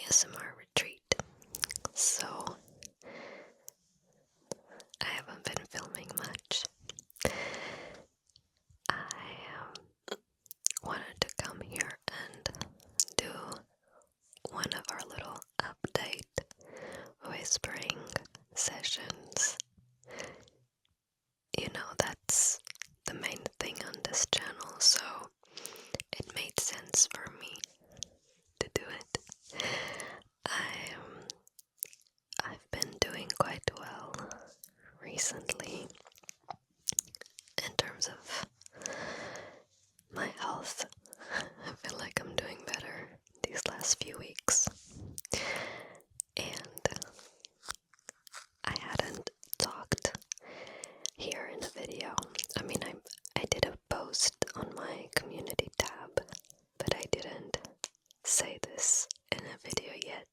ASMR retreat. So I haven't been filming much. I wanted to come here and do one of our little update whispering sessions. You know, that's the main thing on this channel, so it made sense for me to do it. I've been doing quite well recently in terms of my health. I feel like I'm doing better these last few weeks, and I hadn't talked here in the video. I mean, I did a post on my community tab, but I didn't say this in a video yet.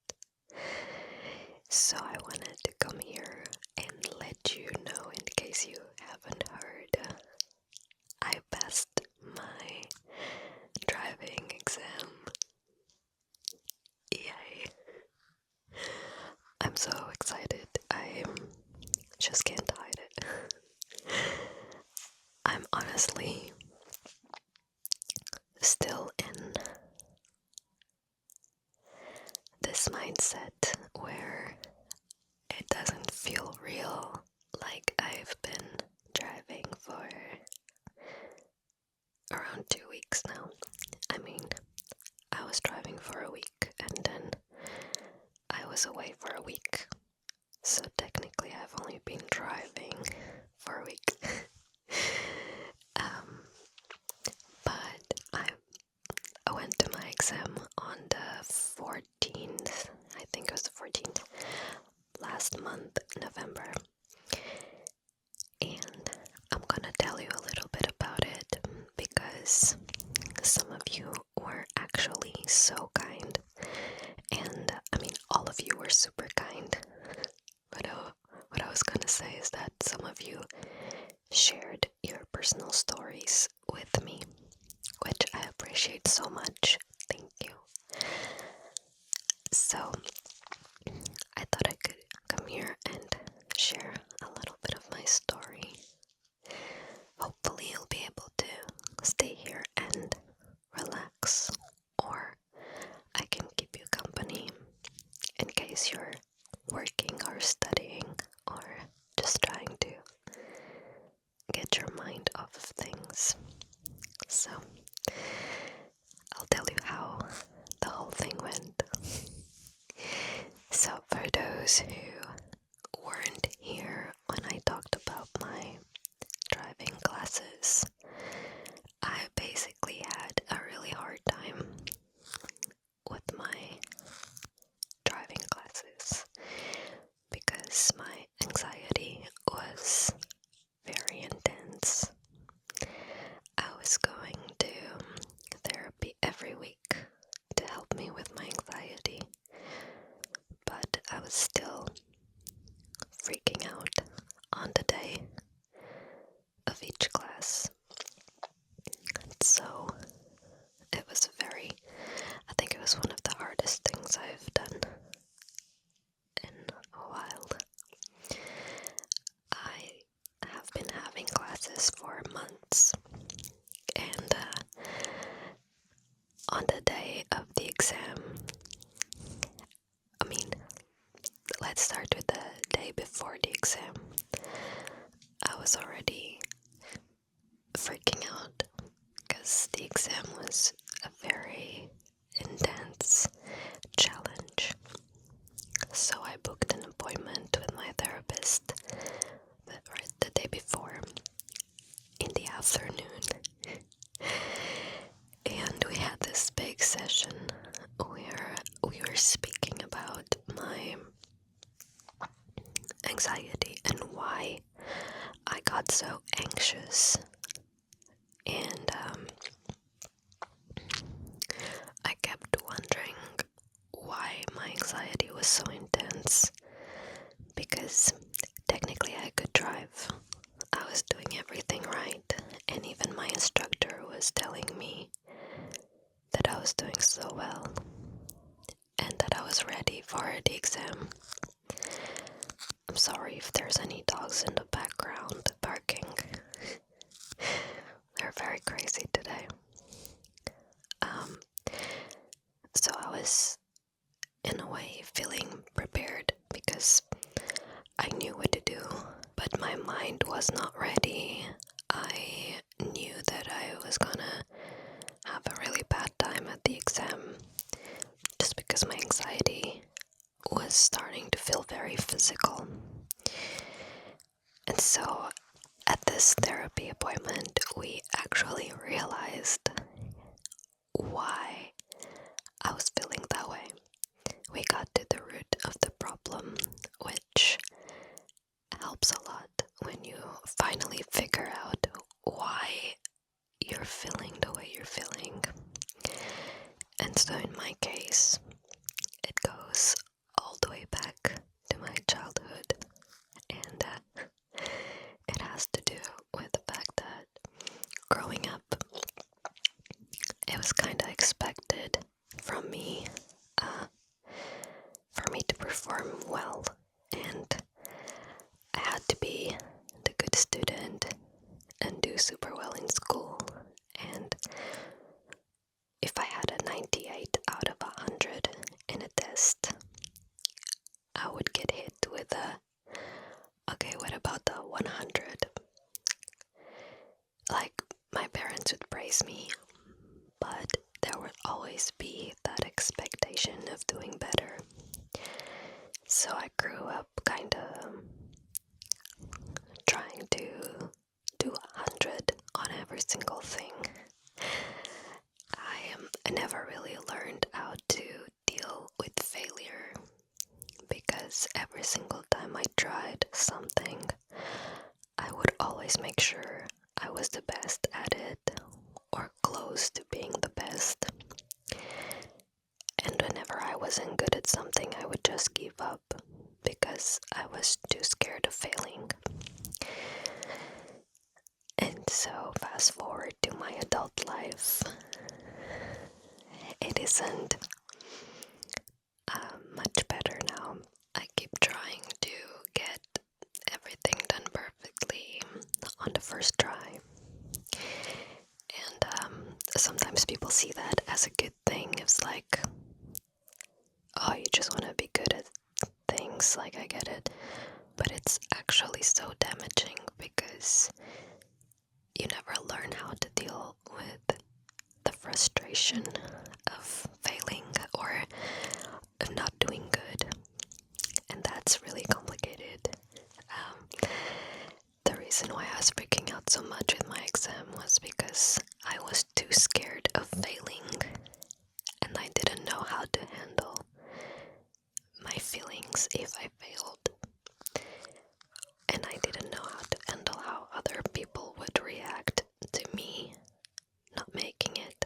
So I wanted to come here and let you know, in case you haven't heard, I passed my driving exam. Yay! I'm so excited. I just can't hide it. I'm honestly still in this mindset where it doesn't feel real, like I've been driving for around 2 weeks now. I mean, I was driving for a week and then I was away for a week. So technically I've only been driving for a week. But I went to my exam on the 14th, I think it was the 14th, last month, November. And I'm gonna tell you a little bit about it because some of you were actually so kind. And I mean, all of you were super kind. But what I was gonna say is that some of you shared your personal stories with me, which I appreciate so much. Thank you. So I thought I could come here and share a little bit of my story. Hopefully you'll be able to stay here and relax, or I can keep you company in case you're working or studying or just trying to get your mind off of things. So I'll tell you how the whole thing went. So for those who weren't here when I talked about my driving classes, I basically had a really hard time with my driving classes because my anxiety was very intense. I was going to therapy every week to help me with my anxiety, but I was still freaking out on the day of each class. So it was I think it was one of the hardest things I've done in a while. I have been having classes for months, and on the day of the exam, I mean, let's start with the day before the exam. I was already freaking out because the exam was a very intense challenge. So I booked an appointment with my therapist the day before in the afternoon. And we had this big session where we were speaking about my anxiety and why I got so anxious. And I kept wondering why my anxiety was so intense, because technically I could drive. I was doing everything right, and even my instructor was telling me that I was doing so well and that I was for the exam. I'm sorry if there's any dogs in the background barking. They're very crazy today. So I was, in a way, feeling prepared because I knew what to do, but my mind was not ready. I knew that I was gonna have a really bad time at the exam just because my anxiety was starting to feel very physical. And so at this therapy appointment, we actually realized why I was feeling that way. We got to the root of the problem, which helps a lot when you finally figure out why you're feeling the way you're feeling. And so in my case, it goes all the way back to my childhood, and it has to do with the fact that growing up, it was kind of expected from me for me to perform well, and I had to be the good student and do super well in school. And if I had a 98 out of 100 in a test, I would get hit with okay, what about the 100? Like, my parents would praise me, but there would always be that expectation of doing better. So I grew up kind of trying to do 100 on every single thing. I never really learned how to deal with failure, because every single time I tried something, I would always make sure I was the best at it, or close to being the best. And whenever I wasn't good at something, I would just give up because I was too scared of failing. And so fast forward to my adult life, it isn't much better now. I keep trying to get everything done perfectly on the first try. And sometimes people see that as a good thing. It's like, oh, you just want to be good at things, like, I get it. But it's actually so damaging because you never learn how to deal with the frustration of failing or of not doing good. And that's really complicated. The reason why I was freaking out so much with my exam was because I was too scared of failing, and I didn't know how to handle my feelings if I failed. And I didn't know how to handle how other people would react to me not making it.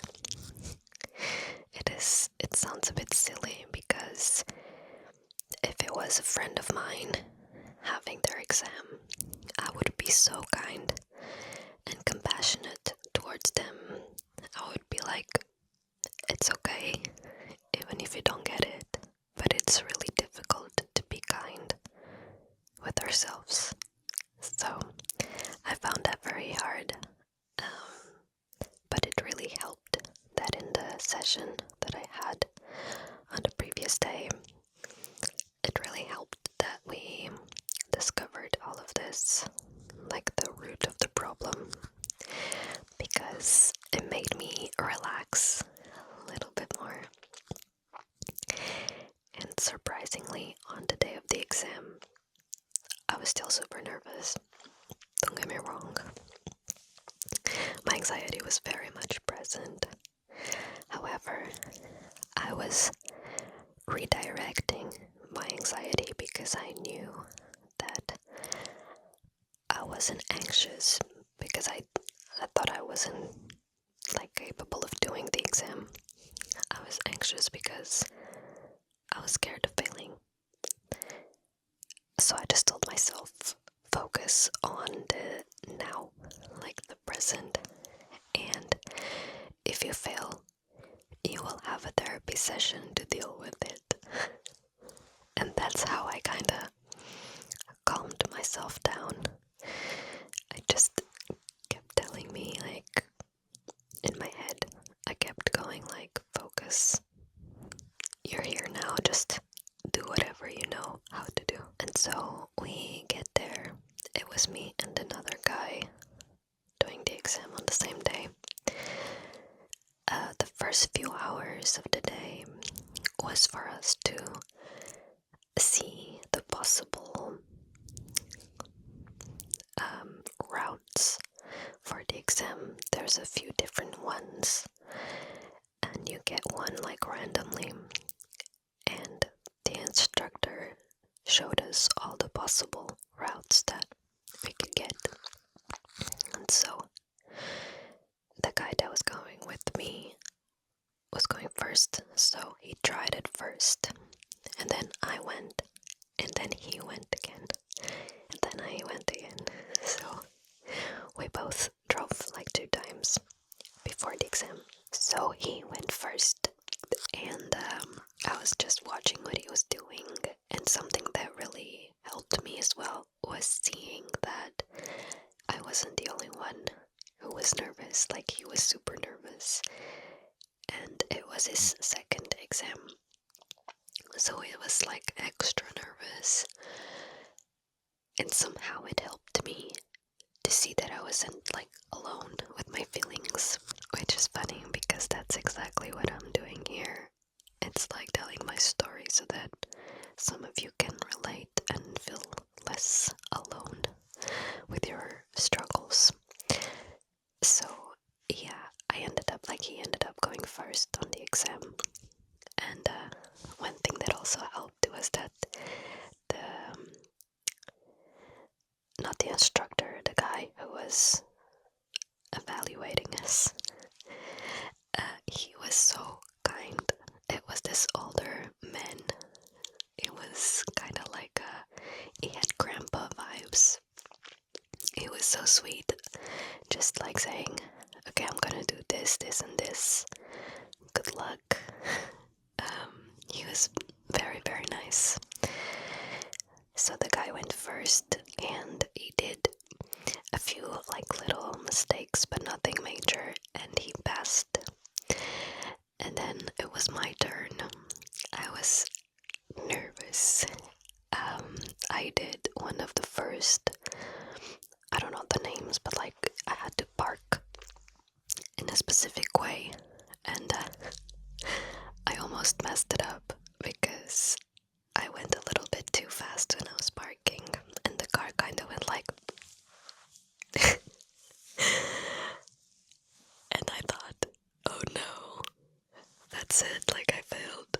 It sounds a bit silly, because if it was a friend of mine having their exam, I would be so kind and compassionate towards them. I would be like, it's okay, even if you don't get it. But it's really difficult to be kind with ourselves. So I found that very hard. But it really helped that in the session that I had on the previous day, it really helped that we discovered all of this, like the root of the problem, because it made me relax a little bit more. And surprisingly, on the day of the exam, I was still super nervous. Don't get me wrong. My anxiety was very much present. However, I was redirecting my anxiety because I knew that I wasn't anxious because I thought I wasn't capable of doing the exam. I was anxious because I was scared of failing. So I just told myself, focus on the now, like the present. And if you fail, you will have a therapy session to deal with it. just do whatever you know how to do. And so we get there. It was me and another guy doing the exam on the same day. The first few hours of the day was for us to see the possible routes for the exam. There's a few different ones, and you get one like randomly, and the instructor showed us all the possible routes that we could get. And so the guy that was going with me was going first, so he tried it first, and then I went, and then he went again, and then I went again. So we both drove like 2 times before the exam. So he went first, and I was just watching what he was doing, and something that really helped me as well was seeing that I wasn't the only one who was nervous. Like, he was super nervous, and it was his second exam, so he was like extra nervous, and somehow it helped me to see that I wasn't like alone with my feelings, which is funny because that's exactly what I'm doing here. It's like telling my story so that some of you can relate and feel less alone with your struggles. So yeah, he ended up going first on the exam, and one thing that also helped was that not the instructor, the guy who was evaluating us, he was so kind. It was this older man. It was kind of like he had grandpa vibes. He was so sweet, just like saying, okay, I'm gonna do this, this, and this. Good luck. He was very, very nice. So the guy went first, and he did a few like little mistakes, but nothing major, and he passed. And then it was my turn. I was nervous. I did one of the first, I don't know the names, but like I had to park in a specific way, and I almost messed it up because I went a little bit too fast when I was parking, and the car kind of went like and I thought, oh no, that's it, like I failed.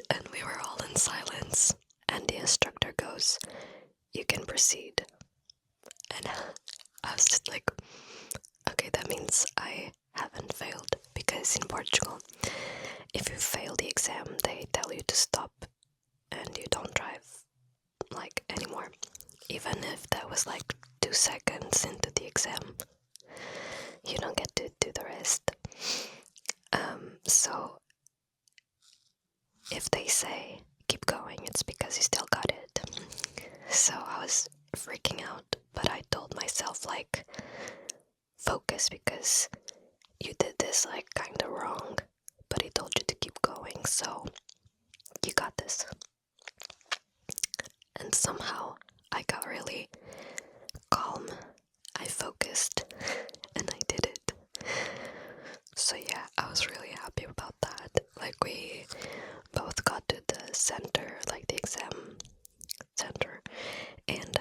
And we were all in silence, and the instructor goes, you can proceed. And I was just like, okay, that means I haven't failed, because in Portugal, if you fail the exam, they tell you to stop and you don't drive like anymore, even if that was like 2 seconds into the exam. You don't get to do the rest. So if they say keep going, it's because you still got it. So I was freaking out, but I told myself like, focus, because you did this like kind of wrong, but he told you to keep going, so you got this. And somehow I got really calm. I focused and I did it. So yeah, I was really happy about that. Like, we both got to the center, like the exam center, and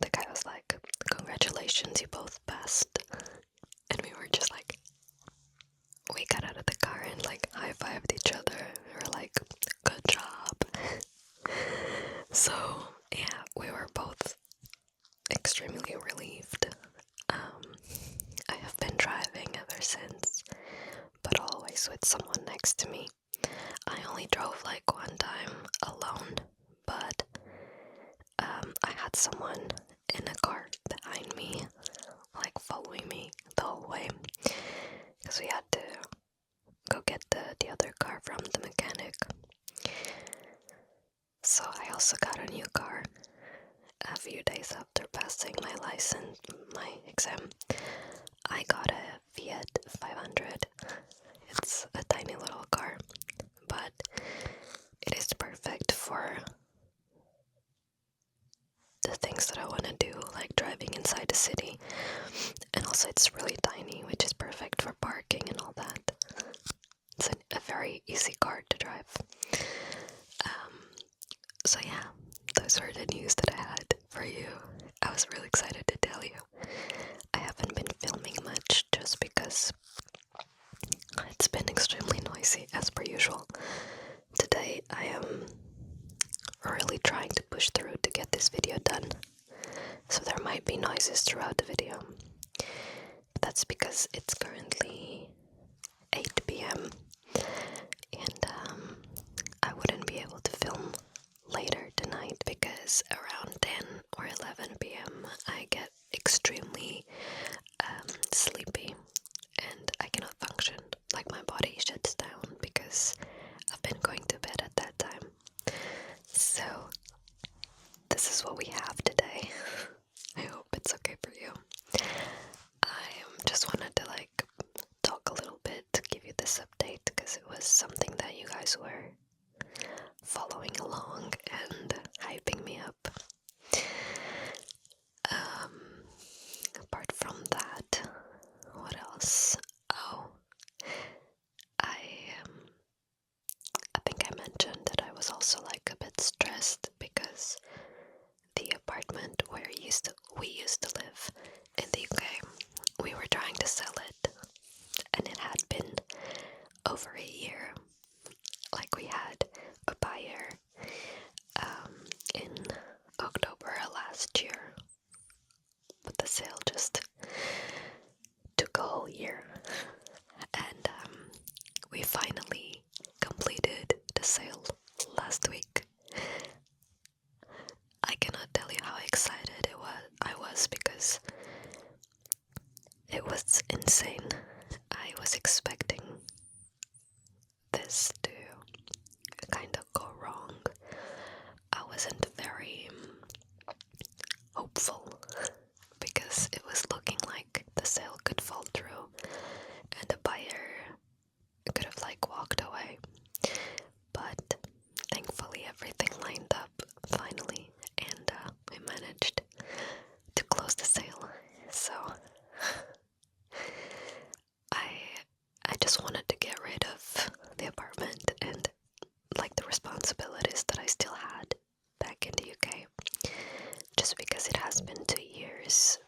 the guy was like, congratulations, you both passed. And we were just like, we got out of the car and like high-fived each other. We were like, good job. So yeah, we were both extremely relieved. I have been driving ever since, but always with someone next to me. I only drove like 1 time alone, but I had someone in a car behind me, like following me the whole way, because we had to go get the other car from the mechanic. So I also got a new car a few days after passing my exam. I got a Fiat 500. It's a tiny little car, but drive. So yeah, those were the news that I had for you. I was really excited to tell you. I haven't been filming much just because it's been extremely noisy as per usual. Today I am really trying to push through to get this video done, so there might be noises throughout the video. That's because it's currently 8 p.m. and I wouldn't be able to film later tonight because around 10 or 11 p.m. I get extremely sleepy and I cannot function. Like, my body shuts down because I've been going to bed at that time. So this is what we have today. I hope it's okay for you. I just wanted to talk a little bit to give you this update because it was something that you guys were following along and hyping me up. Apart from that, what else? Oh, I think I mentioned that I was also a bit stressed because the apartment where we used to live in the UK, we were trying to sell it, and it had been over a year. We had a buyer in October last year, but the sale just took a whole year, and we finally completed the sale last week. I cannot tell you how excited I was because it was insane. I was expecting this to kind of go wrong. I wasn't very hopeful because it was looking like the sale could fall through and the buyer could have walked away. But thankfully everything lined up finally, and we managed to close the sale. So I just wanted to get rid of the apartment and the responsibilities that I still had back in the UK, just because it has been 2 years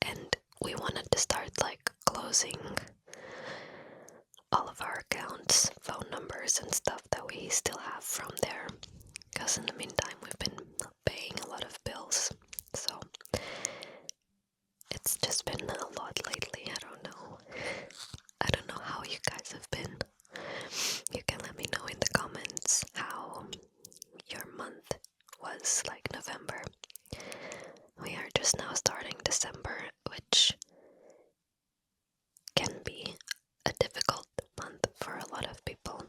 and we wanted to start closing all of our accounts, phone numbers and stuff that we still have from there, because in the meantime we've been paying a lot of bills. So it's just been a lot lately. I don't know how you guys have been. You can let me know in the comments how your month was, November. We are just now starting December, which can be a difficult month for a lot of people.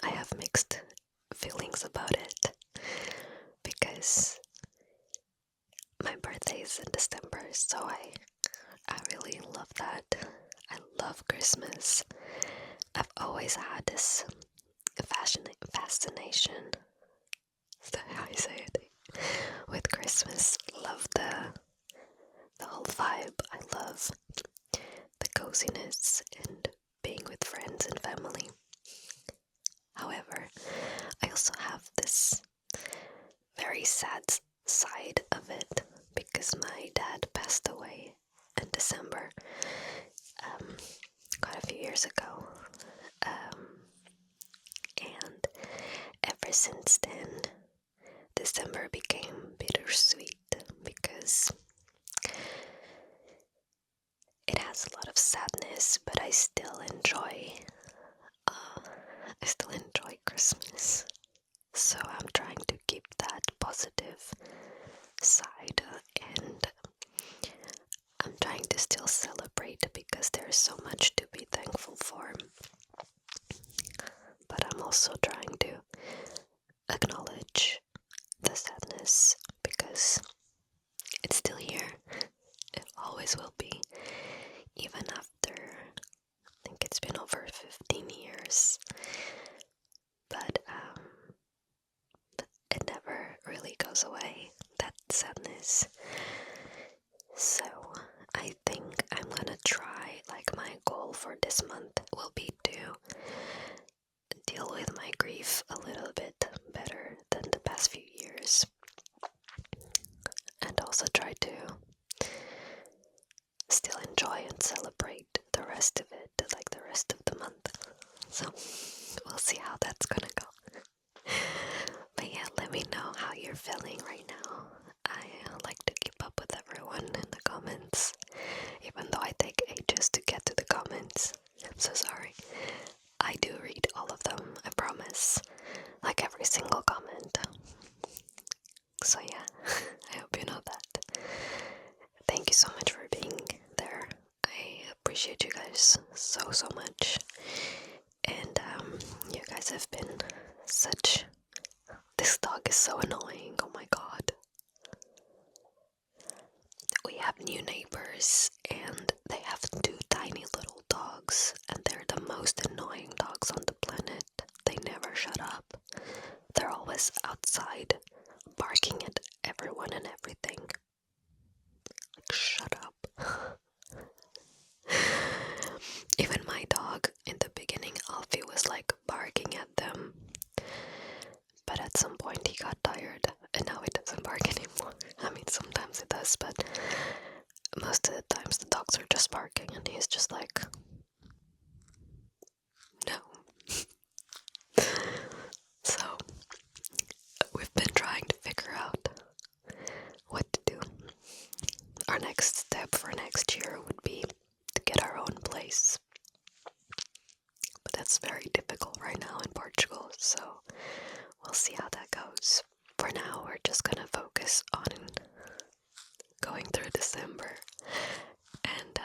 I have mixed feelings about it because my birthday is in December, so I really love that. I love Christmas. I've always had this fascination, is that how I say it, with Christmas. Love the whole vibe. I love the coziness and being with friends and family. However, I also have this very sad side of it because my dad passed away in December, quite a few years ago, and ever since then December became bittersweet because it has a lot of sadness, but I still enjoy Christmas. So I'm trying to keep that positive side, and I'm trying to still celebrate because there's so much to be thankful for. But I'm also trying to acknowledge the sadness because it's still here. It always will be, even after, I think it's been over 15 years. But it never really goes away, that sadness. So I think I'm gonna try, my goal for this month will be to you're feeling right now. I like to keep up with everyone in the comments, even though I take ages to get to the comments. I'm so sorry. I do read all of them, I promise. Like every single comment. So yeah, I hope you know that. Thank you so much for being there. I appreciate you guys so much. And you guys have been such... This dog is so annoying, oh my god. We have new neighbors and they have 2 tiny little dogs, and they're the most annoying dogs on the planet. They never shut up. They're always outside, barking at everyone and everything. Like, shut up. Even my dog, in the beginning, Alfie was like barking at them. But at some point he got tired, and now he doesn't bark anymore. I mean, sometimes it does, but most of the times the dogs are just barking, and he's just like, no. So, we've been trying to figure out what to do. Our next step for next year would be to get our own place. But that's very difficult right now in Portugal, so we'll see how that goes. For now, we're just gonna focus on going through December. And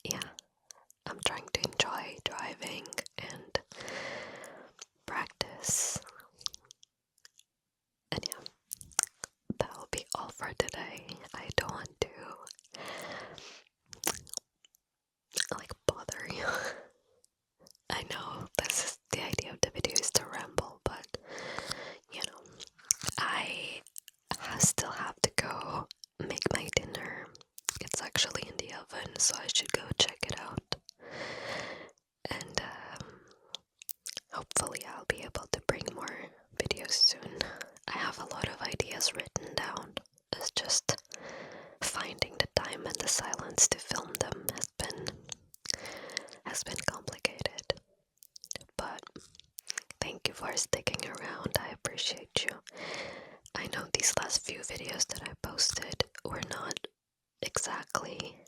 yeah, I'm trying to enjoy driving and practice. And yeah, that'll be all for today. I don't want to like bother you. I know this is the idea of the video, is to ramble, but you know, I still have to go make my dinner. It's actually in the oven, so I should go check it out. And hopefully I'll be able to bring more videos soon. I have a lot of ideas written down. It's just finding the time and the silence to film them has been complicated. But thank you for sticking around. I appreciate you. I know these last few videos that I posted were not exactly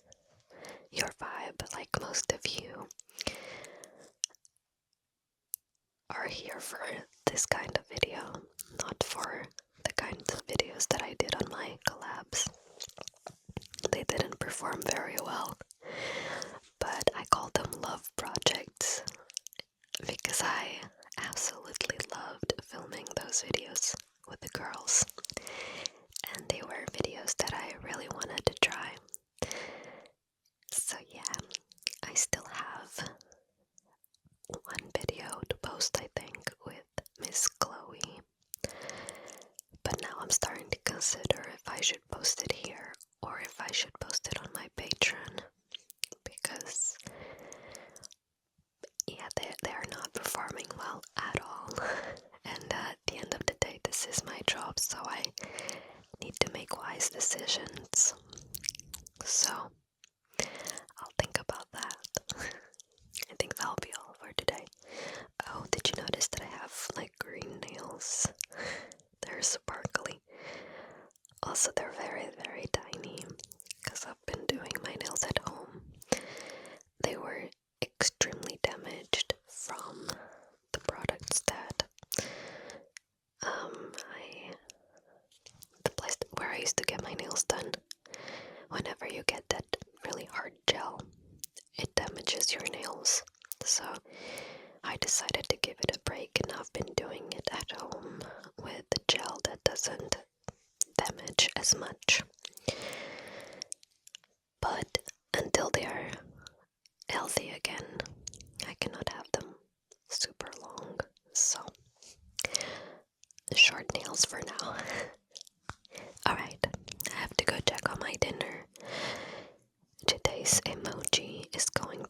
your vibe, like most of you are here for this kind of video, not for the kinds of videos that I did on my collabs. They didn't perform very well, but I call them love projects because I absolutely loved filming those videos with the girls, and they were videos that I really wanted to try. So yeah, I still have one video to post, I think, with Miss Chloe. But now I'm starting to consider if I should post it here or if I should post it on my Patreon, because yeah, they are not performing well at all. And at the end of the day, this is my job, so I need to make wise decisions. So I'll think about that. I think that'll be all for today. Oh, did you notice that I have like green nails? They're sparkly. Also, they're very tiny because I've been doing my nails at home. They were extremely damaged from the products that the place where I used to get my nails done. Whenever you get that really hard gel, it damages your nails. So I decided to give it a break, and I've been doing it at home with the gel that doesn't damage as much. But until they are healthy again, I cannot have them super long. So short nails for now. Alright, I have to go check on my dinner. Today's emoji is going